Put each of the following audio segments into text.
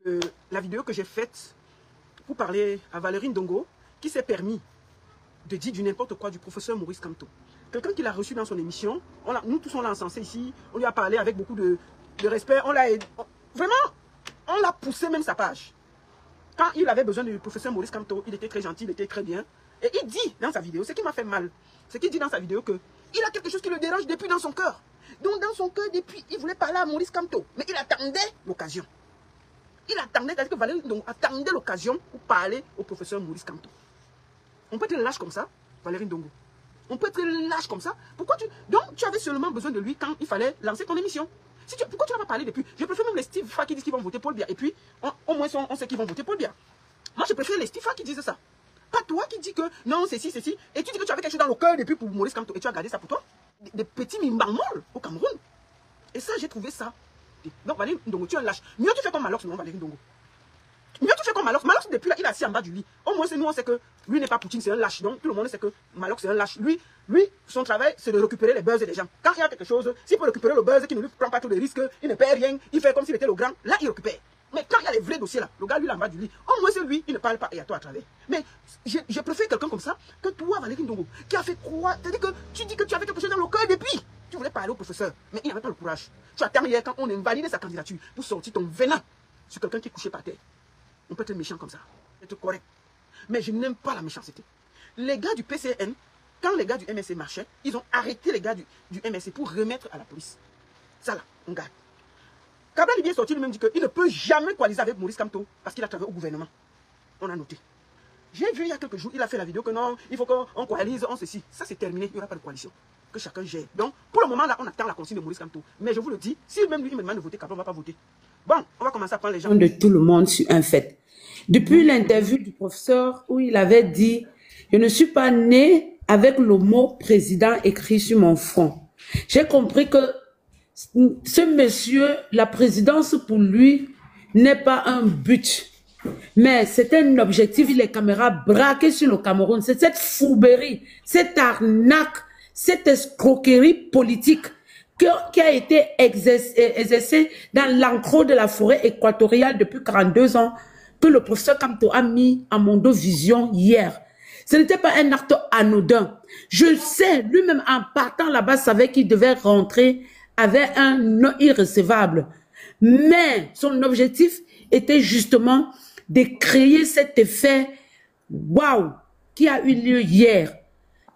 La vidéo que j'ai faite pour parler à Valérie Ndongo, qui s'est permis de dire du n'importe quoi du professeur Maurice Kamto. Quelqu'un qui l'a reçu dans son émission, nous tous on l'a encensé ici, on lui a parlé avec beaucoup de respect, vraiment, on l'a poussé même sa page. Quand il avait besoin du professeur Maurice Kamto, il était très gentil, il était très bien. Et il dit dans sa vidéo, ce qui m'a fait mal, c'est qu'il dit dans sa vidéo que il a quelque chose qui le dérange depuis dans son cœur. Donc dans son cœur, depuis, il voulait parler à Maurice Kamto, mais il attendait l'occasion. Il attendait, c'est-à-dire que Valérie Ndongo attendait l'occasion pour parler au professeur Maurice Kamto. On peut être lâche comme ça, Valérie Ndongo. On peut être lâche comme ça. Pourquoi tu... Donc tu avais seulement besoin de lui quand il fallait lancer ton émission. Pourquoi tu n'as pas parlé depuis? Je préfère même les Steve Fa qui disent qu'ils vont voter Paul Biya. Et puis, au moins on sait qu'ils vont voter Paul Biya. Moi, je préfère les Steve Fa qui disent ça. Pas toi qui dis que non, c'est ci, c'est ci. Et tu dis que tu avais quelque chose dans le cœur depuis pour Maurice Kamto. Et tu as gardé ça pour toi. Des petits mimbarmols au Cameroun. Et ça, j'ai trouvé ça. Donc, Valérie Ndongo, tu es un lâche. Mieux tu fais comme Malox, non, Valérie Ndongo. Mieux tu fais comme Malox. Malox, depuis là, il est assis en bas du lit. Au moins, nous, on sait que lui n'est pas Poutine, c'est un lâche. Donc, tout le monde sait que Malox, c'est un lâche. Lui, son travail, c'est de récupérer les buzz des gens. Quand il y a quelque chose, s'il peut récupérer le buzz, qu'il ne lui prend pas tous les risques, il ne perd rien, il fait comme s'il était le grand, là, il récupère. Mais quand il y a les vrais dossiers là, le gars, lui, là en bas du lit, au moins, c'est lui, il ne parle pas et à toi à travers. Mais je préfère quelqu'un comme ça que toi, Valérie Ndongo, qui a fait croire. C'est-à-dire que tu dis que tu avais quelque chose dans le cœur depuis. Tu voulais parler au professeur, mais il n'avait pas le courage. Tu attends hier quand on invalide sa candidature pour sortir ton venin sur quelqu'un qui est couché par terre. On peut être méchant comme ça, être correct. Mais je n'aime pas la méchanceté. Les gars du PCN, quand les gars du MSC marchaient, ils ont arrêté les gars du MSC pour remettre à la police. Ça là, on garde. Kabla Libye est sorti lui-même dit qu'il ne peut jamais coaliser avec Maurice Kamto parce qu'il a travaillé au gouvernement. On a noté. J'ai vu il y a quelques jours, il a fait la vidéo que non, il faut qu'on coalise, on ceci. Ça c'est terminé, il n'y aura pas de coalition. Que chacun gère. Donc, pour le moment là, on attend la consigne de Maurice Kamto. Mais je vous le dis, si même lui il me demande de voter, Kabla ne va pas voter. Bon, on va commencer à prendre les gens. De tout le monde sur un fait. Depuis l'interview du professeur où il avait dit « Je ne suis pas né avec le mot président écrit sur mon front », j'ai compris que ce monsieur, la présidence pour lui n'est pas un but, mais c'est un objectif. Les caméras braquées sur le Cameroun, c'est cette fourberie, cette arnaque, cette escroquerie politique qui a été exercée dans l'enclos de la forêt équatoriale depuis 42 ans, que le professeur Kamto a mis à Mondovision hier. Ce n'était pas un acte anodin. Je sais, lui-même en partant là-bas, savait qu'il devait rentrer avec un non irrécevable. Mais son objectif était justement de créer cet effet waouh qui a eu lieu hier.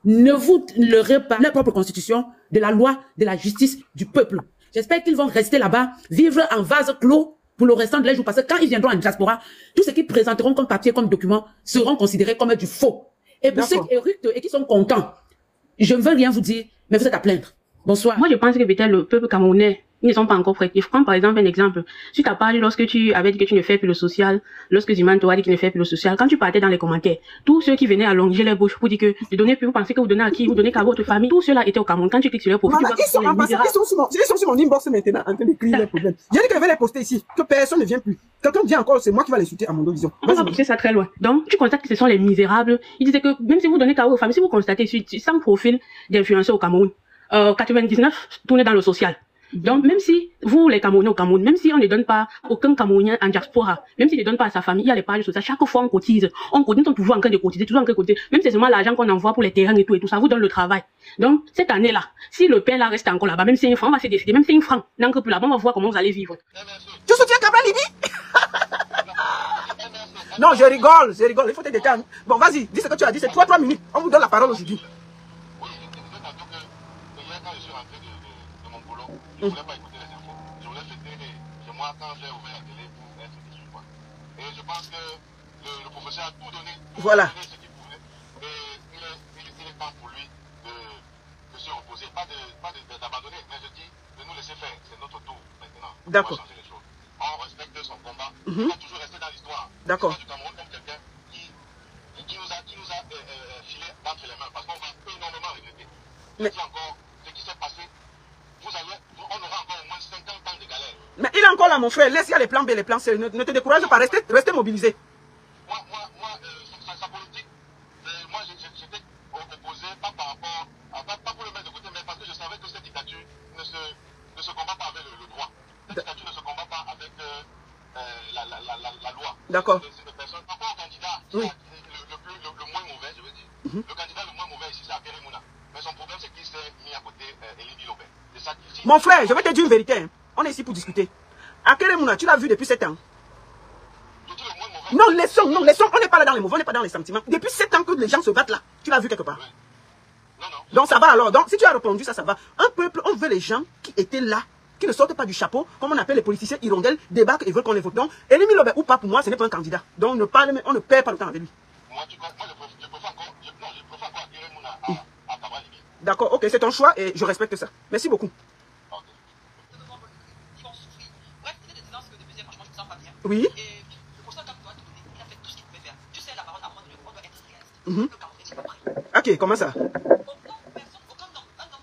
Ne vous leurrez pas la propre constitution, de la loi, de la justice, du peuple. J'espère qu'ils vont rester là-bas, vivre en vase clos pour le restant de leur jour. Parce que quand ils viendront en diaspora, tout ce qu'ils présenteront comme papier, comme document, seront considérés comme du faux. Et pour ceux qui éructent et qui sont contents, je ne veux rien vous dire, mais vous êtes à plaindre. Bonsoir. Moi, je pense que peut-être le peuple camerounais, ils ne sont pas encore prêts. Je prends par exemple un exemple. Si tu as parlé lorsque tu avais dit que tu ne fais plus le social, lorsque Ziman t'aura dit qu'il ne fait plus le social, quand tu partais dans les commentaires, tous ceux qui venaient allonger les bouches pour dire que ne donnez plus, vous pensez que vous donnez à qui, vous donnez qu'à votre famille, tous ceux-là étaient au Cameroun. Quand tu cliques sur leur profil, voilà, ils sont sur mon inbox maintenant en train d'écrire les problèmes. J'ai dit que je vais les poster ici, que personne ne vient plus. Quelqu'un vient encore, c'est moi qui va les shooter à Mondovision. On va pousser ça très loin. Donc, tu constates que ce sont les misérables. Ils disaient que même si vous donnez qu'à votre famille, si vous constatez sur 100 profils d'influenceurs au Cameroun, 99 tournent dans le social. Donc, même si vous, les Camerounais au Cameroun, même si on ne donne pas aucun Camerounais en diaspora, même s'il ne donne pas à sa famille, il y a les pages sociales, chaque fois on cotise, nous sommes toujours en train de cotiser, toujours en train de cotiser, même si c'est seulement l'argent qu'on envoie pour les terrains et tout, ça vous donne le travail. Donc, cette année-là, si le père là reste encore là-bas, même si c'est 1 franc, on va se décider, même si c'est 1 franc, n'encre plus là-bas, on va voir comment vous allez vivre. Tu soutiens Kabla Libye? Non, je rigole, il faut te détendre. Bon, vas-y, dis ce que tu as dit, c'est 3 minutes, on vous donne la parole aujourd'hui. Je ne voulais pas écouter les infos. Je voulais fêter chez moi quand j'ai ouvert la télé pour être déçu, quoi. Et je pense que le professeur a tout donné. Voilà. Ce qu'il pouvait. Et il est temps pour lui de se reposer. Pas d'abandonner, mais je dis de nous laisser faire. C'est notre tour maintenant. D'accord. On respecte son combat. Il va toujours rester dans l'histoire. D'accord. Du Cameroun comme quelqu'un qui nous a filé entre les mains. Parce qu'on va énormément regretter. Mais si encore ce qui s'est passé, on aura encore au moins 50 ans de galère. Mais il est encore là, mon frère. Laisse, il y a les plans B, les plans C. Ne te décourage pas, restez mobilisé. Moi, sa politique, moi, j'étais opposé, pas par rapport, pas pour le mettre de côté, mais parce que je savais que cette dictature ne se combat pas avec le droit. Cette dictature ne se combat pas avec la loi. D'accord. Encore un candidat Oui. le moins mauvais, je veux dire. Le candidat le moins mauvais ici, c'est Akere Mouna. Mais son problème, c'est qu'il s'est mis à côté Elie Bilobé. C'est ça qui... Mon frère, je vais te dire une vérité. Hein. On est ici pour discuter. Akere Mouna, tu l'as vu depuis 7 ans. Je dis le moins mauvais. Non, laissons. On n'est pas là dans les mots, on n'est pas dans les sentiments. Depuis 7 ans que les gens se battent là. Tu l'as vu quelque part. Oui. Non, non. Donc ça va alors. Donc si tu as répondu, ça va. Un peuple, on veut les gens qui étaient là, qui ne sortent pas du chapeau, comme on appelle les politiciens hirondelles, débarquent et veulent qu'on les vote. Donc, Elie Bilobé ou pas, pour moi, ce n'est pas un candidat. Donc on ne perd pas le temps avec lui. Moi, je préfère encore Akere Mouna à Cabral Libye. D'accord, ok, c'est ton choix et je respecte ça. Merci beaucoup. Ok. Ils vont souffrir. Bref, c'était des séances que depuis, franchement, je me sens pas bien. Oui. Et le professeur, comme toi, il a fait tout ce qu'il pouvait faire. Tu sais, la parole à un moment donné, on doit être réaliste. Mhm. Le Camerounais n'est pas prêt. Ok, comment ça? Un homme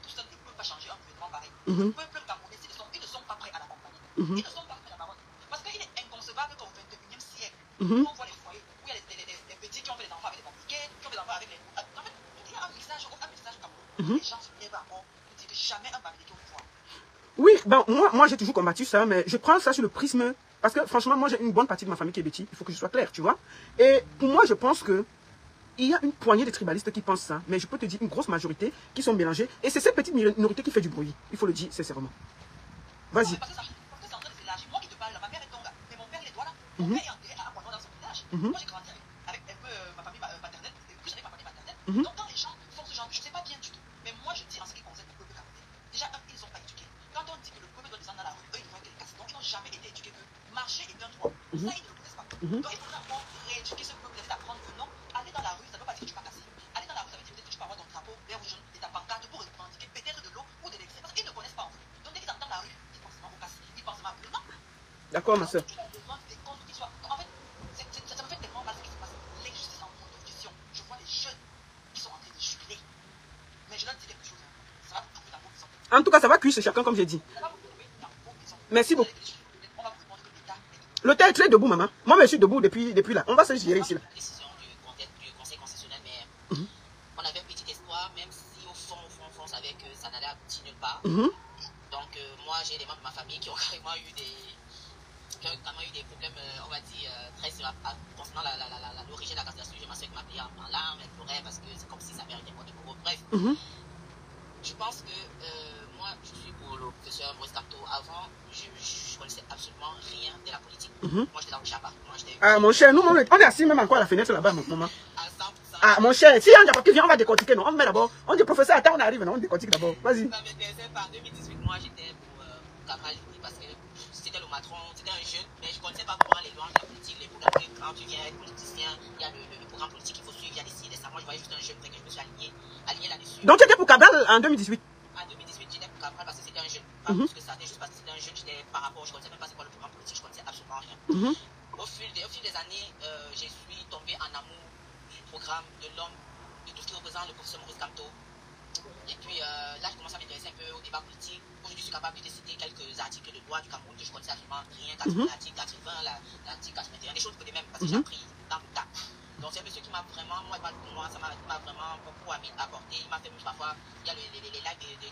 tout seul ne peut pas changer un gouvernement pareil. Mhm. Le peuple camerounais, ils ne sont pas prêts à l'accompagner. Mhm. Ils ne sont pas prêts à la parole. Parce qu'il est inconcevable qu'au 21e siècle, Mhm. on voit les foyers où il y a des petits qui ont fait des enfants avec des compliqués, qui ont fait des enfants avec les... En fait, il y a un message au Cameroun. Les gens se lèvent encore pour dire que jamais un Bamileke au pouvoir. Oui, ben moi j'ai toujours combattu ça, mais je prends ça sur le prisme. Parce que franchement, moi j'ai une bonne partie de ma famille qui est bêtise, il faut que je sois clair, tu vois. Et pour moi, je pense que il y a une poignée de tribalistes qui pensent ça, mais je peux te dire une grosse majorité qui sont mélangés. Et c'est cette petite minorité qui fait du bruit, il faut le dire sincèrement. Vas-y. Parce que c'est en train de s'élargir. Moi qui te parle, ma mère est Tonga, mais mon père il est Douala. Mon père est enterré à Aquano dans son village. Moi j'ai grandi avec un peu ma famille paternelle, et puis j'avais ma famille maternelle. Donc quand les gens font ce genre, je ne sais pas bien du tout. Mais moi je dis en ce qui concerne le peuple camerounais, déjà ils ne sont pas éduqués. Quand on dit que le peuple doit descendre dans la rue, eux ils vont être des cassés. Donc ils n'ont jamais été éduqués que marcher est un droit. Ça ils ne le connaissent pas. Donc il faudra encore rééduquer ce peuple, d'apprendre que non, aller dans la rue ça ne veut pas dire que tu vas casser. Aller dans la rue ça veut dire peut-être que tu peux avoir ton drapeau vert ou jaune et ta pancarte pour revendiquer peut-être de l'eau ou de l'électricité. Parce qu'ils ne connaissent pas en fait. Donc dès qu'ils entendent la rue, ils pensent au casse, ils pensent à non. D'accord, ma soeur. En fait, ça me fait tellement mal ce qui se passe. L'injustice en condition. Je vois les jeunes qui sont en train de jubiler. Mais je leur dis quelque chose. Ça va vous trouver dans vos maisons. En tout cas, ça va cuire chez chacun, comme j'ai dit. Ça va vous trouver dans vos maisons. Merci beaucoup. On va vous montrer que l'État est debout. Le terre est très debout, maman. Moi, je suis debout depuis là. On va se gérer ici là. Décision du Conseil constitutionnel, mais on avait un petit espoir, même si au fond, on savait que ça n'allait aboutir nulle part. Donc, moi, j'ai des membres de ma famille qui ont carrément eu des problèmes, on va dire, très concernant l'origine de la cassation. J'ai ma soeur qui m'a plié en larmes, elle pleurait parce que c'est comme si sa mère était morte de gros. Bref, je pense que moi, je suis pour le professeur Maurice Kamto. Avant, je connaissais absolument rien de la politique. Moi, j'étais dans le Chapa. Ah, mon cher, nous, on est assis même encore à la fenêtre là-bas, maman. À 100%. Ah, mon cher, si on a qui vient, on va décortiquer, non? On met d'abord. On dit, professeur, attends, on arrive, non? On décortique d'abord. Vas-y. Ça m'intéressait pas. En 2018, moi, j'étais pour Cabral Libye parce que c'était le matron, c'était un jeune, mais je ne connaissais pas comment les louanges de la politique, les programmes. Quand tu viens être politicien, il y a le programme politique qu'il faut suivre, il y a des signes, des ça. Moi, je voyais juste un jeune, que je me suis aligné là-dessus. Donc, tu étais pour Cabral en 2018? En 2018, j'étais pour Cabral parce que c'était un jeune. Pas plus que ça, c'était juste parce que c'était un jeune, j'étais par rapport, je ne connaissais même pas c'est quoi le programme politique, je ne connaissais absolument rien. Au fil des années, je suis tombé en amour du programme, de l'homme, de tout ce qui représente le professeur Maurice Kamto. Et puis là, je commence à m'intéresser un peu au débat politique. Aujourd'hui, je suis capable de citer quelques articles de loi du Cameroun que je connaissais absolument rien. L'article 80, l'article 81, des choses que même parce que j'ai appris dans le tas. Donc c'est un monsieur qui m'a vraiment, moi, ça m'a vraiment beaucoup apporté. Il m'a fait parfois, il y a les lives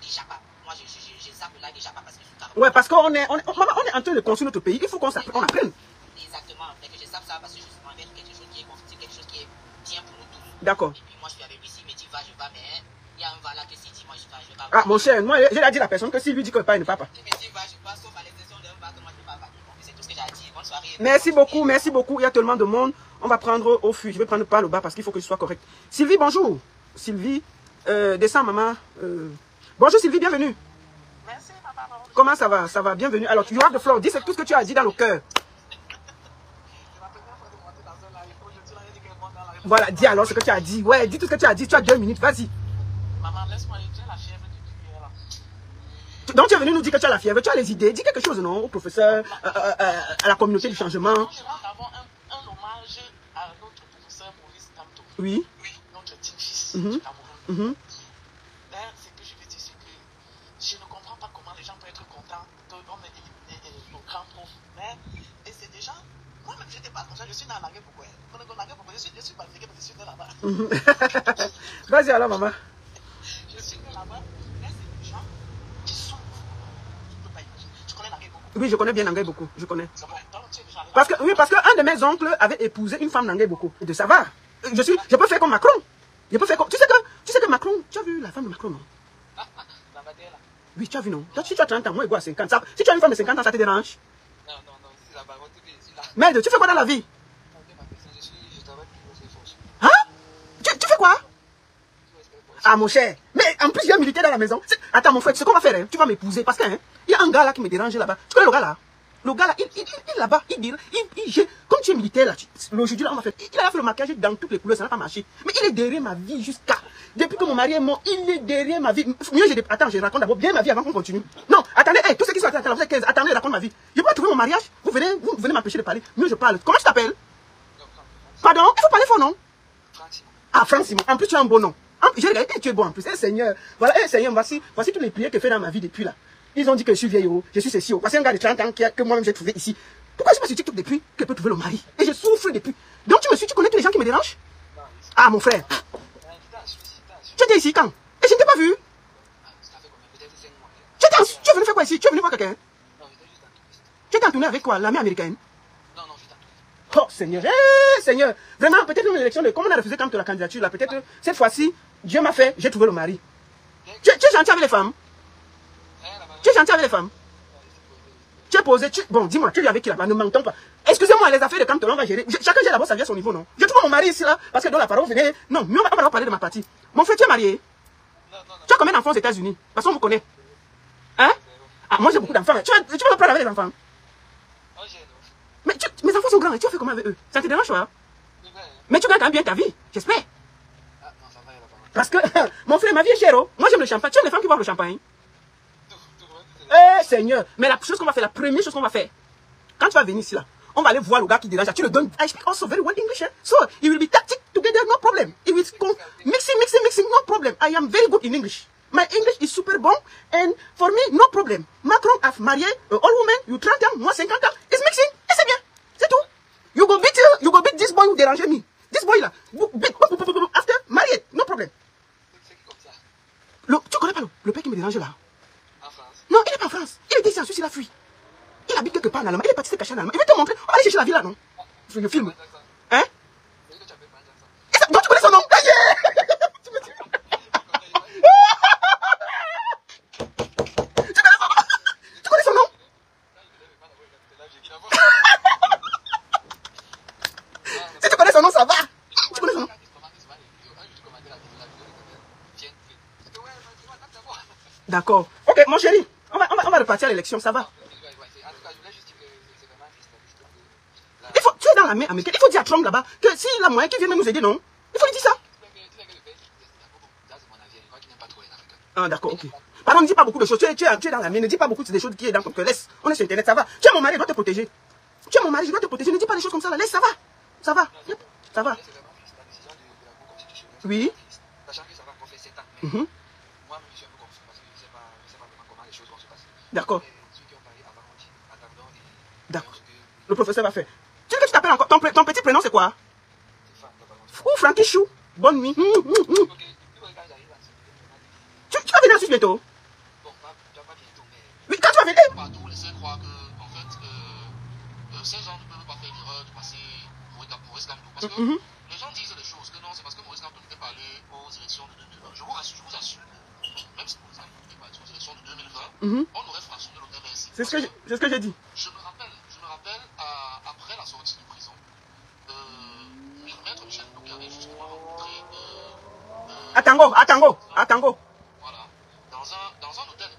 des Japa. Moi, je zappe le live des Japa parce que je suis Cameroun. Ouais, parce qu'on est en train de construire notre pays. Il faut qu'on apprenne. Exactement. Mais que je zappe ça parce que justement, avec quelque chose qui est construit, quelque chose qui est bien pour nous tous. D'accord. Et puis moi, je suis avec lui, s'il me dit va, je vais, mais il y a un va là que s'il dit moi, je vais pas. Ah, mon cher, moi, j'ai dit à la personne que s'il lui dit qu'il ne peut pas. Il me dit va, je vais, sauf à l'exception d'un va que moi, je ne vais pas. Donc c'est tout ce que j'ai à dire. Bonne soirée. Merci beaucoup, merci beaucoup. Il y a tellement de monde. On va prendre au fur. Je vais prendre pas le bas parce qu'il faut que je sois correct. Sylvie, bonjour. Sylvie, descends, maman. Bonjour, Sylvie, bienvenue. Merci, papa. Comment ça va? Ça va, bienvenue. Alors, you have the floor. Dis tout ce que tu as dit dans le cœur. Voilà, dis alors ce que tu as dit. Ouais, dis tout ce que tu as dit. Tu as 2 minutes, vas-y. Maman, laisse-moi dire, j'ai la fièvre depuis là. Donc, tu es venu nous dire que tu as la fièvre. Tu as les idées. Dis quelque chose, non? Au professeur, à la communauté du changement. Je rends d'abord un hommage à notre professeur Maurice Kamto. Oui. Notre digne fils du Cameroun. D'ailleurs, ce que je veux dire, c'est que je ne comprends pas comment les gens peuvent être contents qu'on ait éliminé nos grands profs. Mais, et c'est des gens, moi-même, je n'étais pas comme ça. Je suis dans la guerre pourquoi? Je suis pas parce que je suis né là-bas. Vas-y alors, maman. Je suis né là-bas, mais c'est des gens qui souffrent. Tu ne peux pas imaginer. Tu connais la guerre beaucoup? Oui, je connais bien l'anglais beaucoup. Je connais. Donc, Parce que, oui, parce qu'un de mes oncles avait épousé une femme d'Anguay beaucoup. De ça va. Je peux faire comme Macron. Je peux faire comme... Tu sais que Macron... Tu as vu la femme de Macron, non? Oui, tu as vu, non? Si tu as 30 ans, moi, je à 50. Ça, si tu as une femme de 50 ans, ça te dérange? Non, c'est la baronne qui est ici, là. Merde, tu fais quoi dans la vie? Je travaille pour les forces. Hein? Tu fais quoi? Ah, mon cher. Mais en plus, il y a un militaire dans la maison. Attends, mon frère, ce qu'on va faire, hein, tu vas m'épouser. Parce que, hein, il y a un gars là qui me dérange là-bas. Tu connais le gars là? Le gars là, il là-bas, comme tu es militaire là, aujourd'hui là, on va faire. Il a fait le maquillage dans toutes les couleurs, ça n'a pas marché. Mais il est derrière ma vie jusqu'à. Depuis que mon mari est mort, il est derrière ma vie. Mieux, attends, je raconte d'abord bien ma vie avant qu'on continue. Non, attendez, hey, tous ceux qui sont attendez, vous êtes 15, attendez, je raconte ma vie. Je peux trouver mon mariage, vous venez m'empêcher de parler. Mieux, je parle. Comment tu t'appelles? Pardon, il faut parler fort, non? Ah, Franck Simon. En plus, tu as un bon nom. J'ai regardé, tu es bon en plus. Seigneur, voilà, Seigneur, voici toutes les prières que j'ai fait dans ma vie depuis là. Ils ont dit que je suis vieille, je suis ceci. Parce que un gars de 30 ans que moi-même j'ai trouvé ici. Pourquoi je suis pas sur TikTok depuis que je peux trouver le mari? Et je souffre depuis. Donc tu connais tous les gens qui me dérangent? Ah, mon frère. Tu étais ici quand? Et je ne t'ai pas vu. Tu es venu faire quoi ici? Tu es venu voir quelqu'un? Tu étais en tournée avec quoi? L'armée américaine? Oh Seigneur, Seigneur, vraiment, peut-être une élection de... Comme on a refusé quand la candidature là, peut-être cette fois-ci, Dieu m'a fait, j'ai trouvé le mari. Tu es gentil avec les femmes? Tu es gentil avec les femmes? Tu es posé, bon, dis-moi, tu es avec qui là-bas? Ne m'entends pas. Excusez-moi, les affaires de quand on va gérer. Chacun gère d'abord sa vie à son niveau, non? Je trouve mon mari ici là, parce que dans la parole, venez. Non, mais on va parler de ma partie. Mon frère, tu es marié? Tu as combien d'enfants aux États-Unis? Parce qu'on vous connaît. Hein? Ah, moi j'ai beaucoup d'enfants. Tu vas pas parler avec les enfants? Mais mes enfants sont grands et tu as fait comment avec eux? Ça te dérange, toi? Mais tu gagnes quand même bien ta vie, j'espère. Parce que, mon frère, ma vie est chère, oh. Moi j'aime le champagne. Tu aimes les femmes qui boivent le champagne? Eh, Seigneur. Mais la chose qu'on va faire, la première chose qu'on va faire, quand tu vas venir ici, là, on va aller voir le gars qui dérange. Tu le donnes. I speak also very well English, eh? So, it will be tactic together, no problem. It will mixing, no problem. I am very good in English. My English is super bon, and for me, no problem. Macron a marié all women, you 30 ans, moi 50 ans, it's mixing, et c'est bien, c'est tout. You go beat this boy who dérange me. This boy là, after, married, no problem. Tu connais pas le père qui me dérange là? En France? Non, il n'est pas en France. Il était ici en Suisse, il a fui. Il habite quelque part en Allemagne, il est parti se cacher en Allemagne. Il veut te montrer, on va aller chercher la vie là, non? Je filme. Hein? Donc tu connais son nom? Tu connais son nom? Si tu connais son nom, ça va. Tu connais son nom? D'accord. Ok, mon chéri, on va repartir à l'élection, ça va. Tu es dans l'armée américaine, il faut dire à Trump là-bas que s'il a moyen qu'il vienne nous aider, non? Il faut lui dire ça. Ah, d'accord, ok. Pardon, ne dis pas beaucoup de choses. Tu es dans l'armée, ne dis pas beaucoup de choses qui est dans ton cœur. Laisse, on est sur Internet, ça va. Tu es mon mari, je dois te protéger. Tu es mon mari, je dois te protéger. Ne dis pas des choses comme ça, là. Laisse, ça va. Ça va. Ça va. Oui. D'accord. D'accord. Le professeur va faire. Tu sais que tu t'appelles encore. Ton petit prénom, c'est quoi? Ou Frankie Chou. Bonne nuit. Tu vas venir en Suisse bientôt? Oui, quand tu vas venir. Partout, laissez croire que, en fait, ces gens ne peuvent pas faire l'erreur de passer Maurice Kamto. Parce que les gens disent des choses que non, c'est parce que Maurice Kamto n'était pas allé aux élections de 2020. Je vous assure, même si Maurice Kamto n'était pas allé aux élections de 2020, on aurait franchi le terrain ici. C'est ce que j'ai dit. Je me rappelle, après la sortie de prison, Maître Michel Blanc avait justement rencontré... À Tango. Voilà. Dans un hôtel.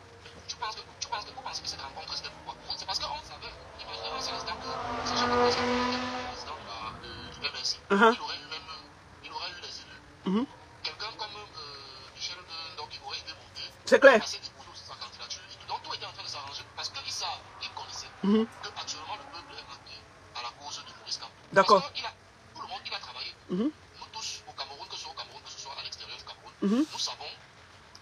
Vous pensez que cette rencontre c'était pourquoi? C'est parce qu'on savait, imaginez à l'instant que si Jean-Claude était le président du MSI, il aurait eu les élus. Quelqu'un comme Michel Blanc qui aurait été monté, c'est clair. passé des boulots sur sa candidature. Donc tout était en train de s'arranger parce qu'ils connaissaient qu'actuellement le peuple est marqué à la cause de Maurice Kamto. D'accord. Parce que tout le monde, il a travaillé. Nous tous, au Cameroun, que ce soit au Cameroun, que ce soit à l'extérieur du Cameroun, nous savons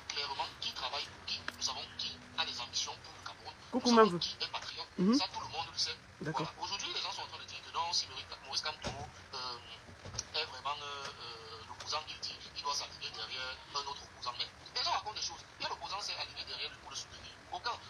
clairement qui travaille pour qui. Nous savons qui a des ambitions pour le Cameroun. Coucou, nous savons qui est patriote. Ça, tout le monde le sait. D'accord. Voilà. Aujourd'hui, les gens sont en train de dire que non, si Maurice Kamto est vraiment l'opposant qu'il dit, il doit s'aligner derrière un autre opposant. Mais les gens racontent des choses. Et l'opposant s'est aligné derrière lui pour le soutenir.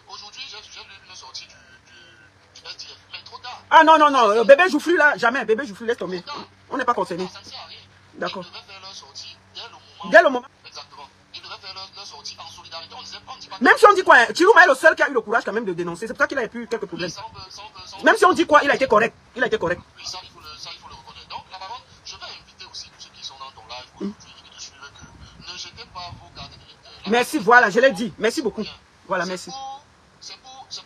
Aujourd'hui, j'ai lu une sortie du vais dire, mais trop tard. Ah non, non, non, bébé Joufflu là, jamais, bébé Joufflu, laisse tomber. On n'est pas concerné. Ça ne sert à rien. D'accord. Ils devaient faire leur sortie dès le moment. Dès le moment. Exactement. Ils devaient faire leur sortie en solidarité. On dit pas. Même si on dit quoi, Chirouma est le seul qui a eu le courage quand même de dénoncer. C'est pour ça qu'il a eu quelques problèmes. Même si on dit quoi, il a été correct. Il a été correct. Oui, ça, il faut le reconnaître. Donc, la baronne, je vais inviter aussi tous ceux qui sont dans ton live aujourd'hui et qui te suivent que ne jetez pas vos cartes d'électeurs. Merci, voilà, je l'ai dit. Merci beaucoup. Voilà, merci. C'est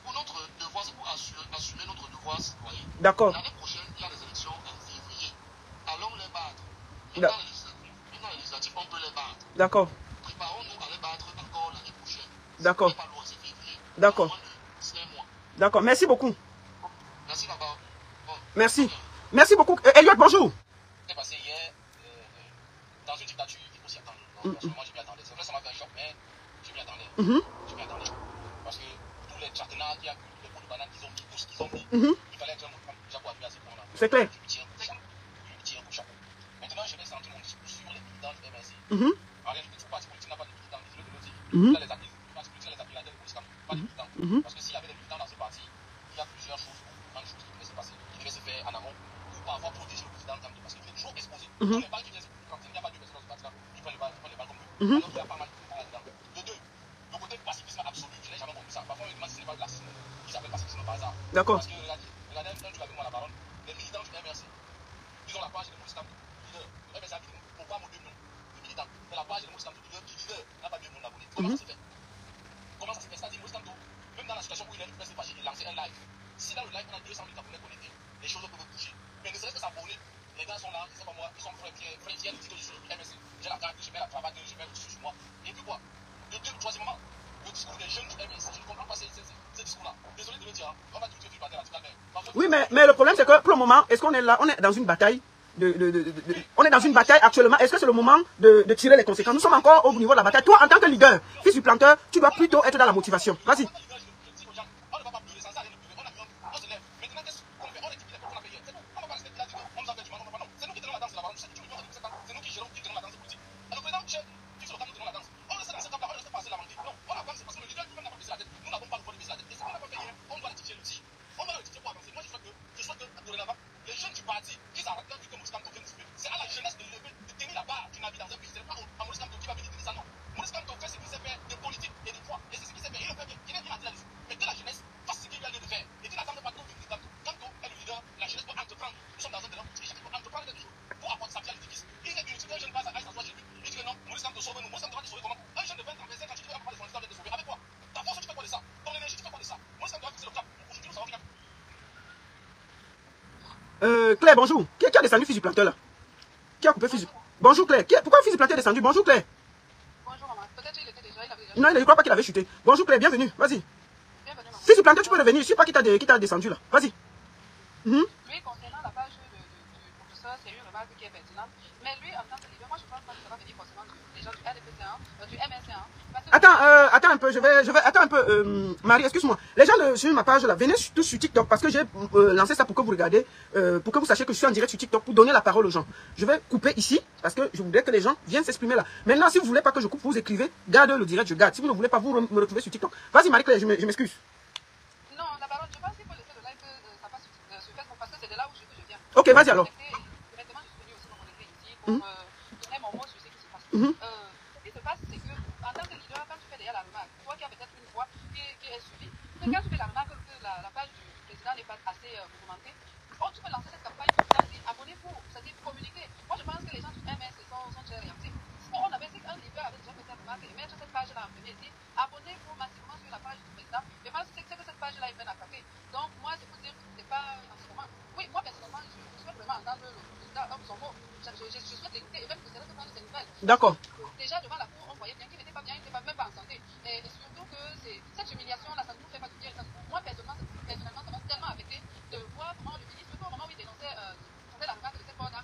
pour notre devoir, c'est pour assumer notre devoir citoyen. D'accord. L'année prochaine, il y a des élections en février. Allons les battre. Même dans les législatives, on peut les battre. D'accord. Préparons-nous à les battre encore l'année prochaine. D'accord. C'est pas loin, c'est février. D'accord. D'accord, merci beaucoup. Merci, papa. Bon. Merci. Merci beaucoup. Elliot, bonjour. C'est passé hier, dans une dictature, il faut s'y attendre. Donc, moi, je m'y attendais. C'est vrai, ça m'a fait un choc, mais je m'y attendais. Je m'y attendais. Parce que tous les châtenards qui a les pots de banane qu'ils ont mis, tout ce qu'ils ont mis, il fallait être un chapeau à ces points-là. C'est clair. Je me tiens au chapeau. Maintenant, je vais centrer mon discours sur les militants du MSC. En réalité, tout parti politique n'a pas de militants, désolé de le dire. Là, les partis politiques, les appulateurs de police, pas de militants. Parce que s'il y avait des militants dans ce parti, il y a plusieurs choses, grandes choses qui devaient se passer, qui devaient se faire en amont pour avoir protégé le président Kamto, parce qu'il est toujours exposé. Tous les balles qui viennent, quand il n'y a pas de personnes dans ce parti-là, ils prennent les balles comme lui. Alors qu'il y a pas mal de balles là-dedans. De deux, le côté pacifisme absolu, je n'ai jamais compris ça. Parfois, on me demande si ce n'est pas de laxisme, qui s'appelle pacifisme par hasard. D'accord. Parce que regardez un truc avec moi la parole, les militants du MRC, ils ont la page de Maurice Kamto, leader. Le MRC a dit, pourquoi mon deux noms de militants? Mais la page de Maurice Kamto, leader, n'a pas deux noms d'abonnés. Comment ça s'est fait? Comment ça s'est fait? C'est-à-dire, Maurice Kamto, même dans la situation où il est, il s'est fâché, il lançait un live. Si dans le live, on a 200 000 abonnés connectés, les choses peuvent bouger. Mais ne serait-ce que s'abonner, les gars sont là, je sais pas moi, ils sont frères, ils disent que je suis MSC. J'ai la carte, je mets la cravate, je mets le tissu sur moi. Et puis quoi? Troisièmement, le discours des jeunes du MSC, je ne comprends pas ces discours-là. Désolé de le dire, on va tout de suite parler radical, mais... Oui, mais le problème, c'est que pour le moment, est-ce qu'on est là, on est dans une bataille on est dans une bataille actuellement. Est-ce que c'est le moment de tirer les conséquences? Nous sommes encore au niveau de la bataille. Toi, en tant que leader, fils du planteur, tu dois plutôt être dans la motivation. Vas-y. Claire, bonjour. Qui a descendu fils du planteur là? Qui a coupé fils du... Bonjour Claire. Pourquoi fils du planteur est descendu? Bonjour Claire. Bonjour maman. Peut-être il était déjà, il avait déjà... Non, je ne crois pas qu'il avait chuté. Bonjour Claire, bienvenue. Vas-y. Bienvenue maman. Fils du planteur, tu peux revenir. Je ne sais pas qui t'a descendu là. Vas-y. Lui, concernant la page du professeur, c'est une remarque qui est pertinente. Mais lui, en tant que leader, moi je pense pas que ça va venir forcément des gens du RDPC1, du MSC1. Attends un peu, attends un peu, Marie, excuse-moi. Les gens sur ma page là, venez tous sur TikTok parce que j'ai lancé ça pour que vous regardez, pour que vous sachiez que je suis en direct sur TikTok pour donner la parole aux gens. Je vais couper ici parce que je voudrais que les gens viennent s'exprimer là. Maintenant, si vous voulez pas que je coupe, vous écrivez, garde le direct, je garde. Si vous ne voulez pas, vous me retrouvez sur TikTok. Vas-y Marie-Claire, je m'excuse. Non, la parole, je pense qu'il faut laisser le live ça passe sur Facebook parce que c'est de là où je viens. Ok, vas-y alors. Directement, je suis venu aussi me connecter ici pour donner mon mot sur ce qui se passe. Ce qui se passe, c'est que en tant que leader, quand tu fais déjà la remarque, toi qui as peut-être une voix qui est suivie, quand tu fais la remarque que la page du président n'est pas assez mouvementée, tu peux lancer cette campagne pour dire abonnez-vous, c'est-à-dire communiquer. Moi, je pense que les gens du MS sont très réactifs. Si on avait dit qu'un leader avait déjà fait cette remarque et mettre cette page-là en premier et dire abonnez-vous massivement sur la page du président, je pense que cette page-là est bien attaquée. Donc, moi, c'est pour dire que ce n'est pas en ce moment. Oui, moi, personnellement, je souhaite vraiment entendre le président son mot. Je souhaite l'écouter et même que c'est là que c'est une nouvelle. D'accord. Déjà, devant la cour, on voyait bien qu'il n'était pas bien, il n'était même pas en santé. Et surtout que cette humiliation-là, ça ne nous fait pas du bien. Moi, personnellement, ça m'a tellement affecté de voir comment le ministre, au moment où il dénonçait la remarque de cette porte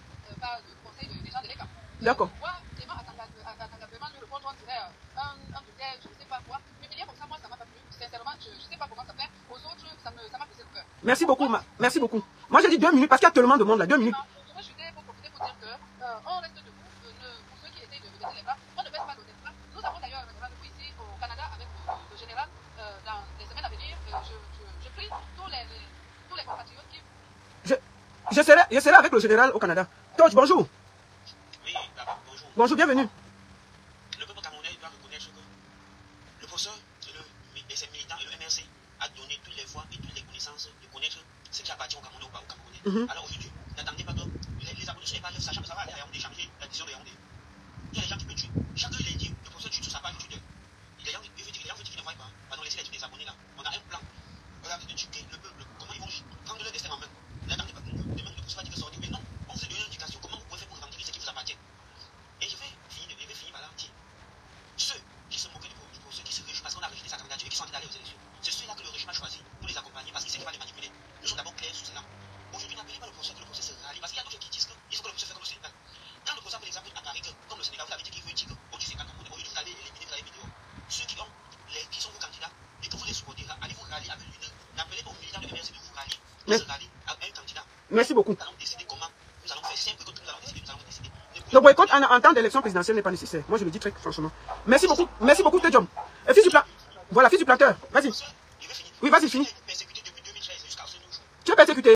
par le conseil des gens de l'ECA. D'accord. Voir vraiment attendablement lui répondre, on dirait un budget, je ne sais pas quoi. M'humilier comme ça, moi, ça m'a pas plu. Sincèrement, je ne sais pas comment ça fait. Aux autres, ça m'a brisé le cœur. Merci beaucoup, merci beaucoup. Moi, j'ai dit 2 minutes parce qu'il y a tellement de monde là. 2 minutes. Je vais chuter pour profiter pour dire que on reste debout. Pour ceux qui essayent de baisser les bras, on ne baisse pas nos bras. Nous avons d'ailleurs un rendez-vous ici au Canada avec le général dans les semaines à venir. Je prie tous Je serai avec le général au Canada. Toch, bonjour. Oui, bonjour. Bonjour, bienvenue. Le peuple camerounais doit reconnaître que le professeur et ses militants et le MRC a donné toutes les voies et toutes les connaissances de connaître ce qui appartient au Camerounais ou pas au Camerounais. Alors aujourd'hui, n'attendez pas que les abonnés ne soient pas là, sachant que ça va aller à Yaoundé changer la décision de Yaoundé. Il y a des gens qui peuvent tuer. Chacun il dit, le professeur tue sur sa page Twitter. Il y a des gens qui ne voient pas. Pardon, laissez les trucs des abonnés là. On a un plan. Regardez de tuer le peuple. Comment ils vont prendre leur destin en main. N'attendez pas que demain le professeur va dire que sortir. Mais non, on vous a donné une indication. Comment vous pouvez faire pour revendiquer ce qui vous appartient. Et je vais finir par là. Ceux qui se moquaient du professeur, qui se réjouissent parce qu'on a rejeté sa candidature et qui sont en train d'aller aux élections, c'est ceux-là que le régime a choisi pour les accompagner parce qu'il sait qu'il va les manipuler. Nous sommes d'abord clairs sur cela. Aujourd'hui, n'appelez pas le professeur que le professeur se rallie parce qu'il y a d'autres qui disent qu'il faut que le professeur fasse comme le Sénégal. Quand le professeur, par exemple, apparaît que, comme le Sénégal, vous avez dit qu'il veut dire qu'au-dessus de 50 ans, au lieu de vous allez éliminer, vous allez mettre dehors. Ceux qui sont vos candidats et que vous les supportez, allez vous rallier avec lui. N'appelez pas aux militants de MRC de vous rallier. Vous se rallier avec un candidat. Merci beaucoup. Nous allons décider comment nous allons faire. C'est un boycott que nous allons décider. Le boycott en temps d'élection présidentielle n'est pas nécessaire. Moi, je le dis très franchement. Merci beaucoup, Tejom. Et fils du planteur. Voilà, fils du planteur. Vas-y. Oui, vas-y, fini. Tu es persécuté.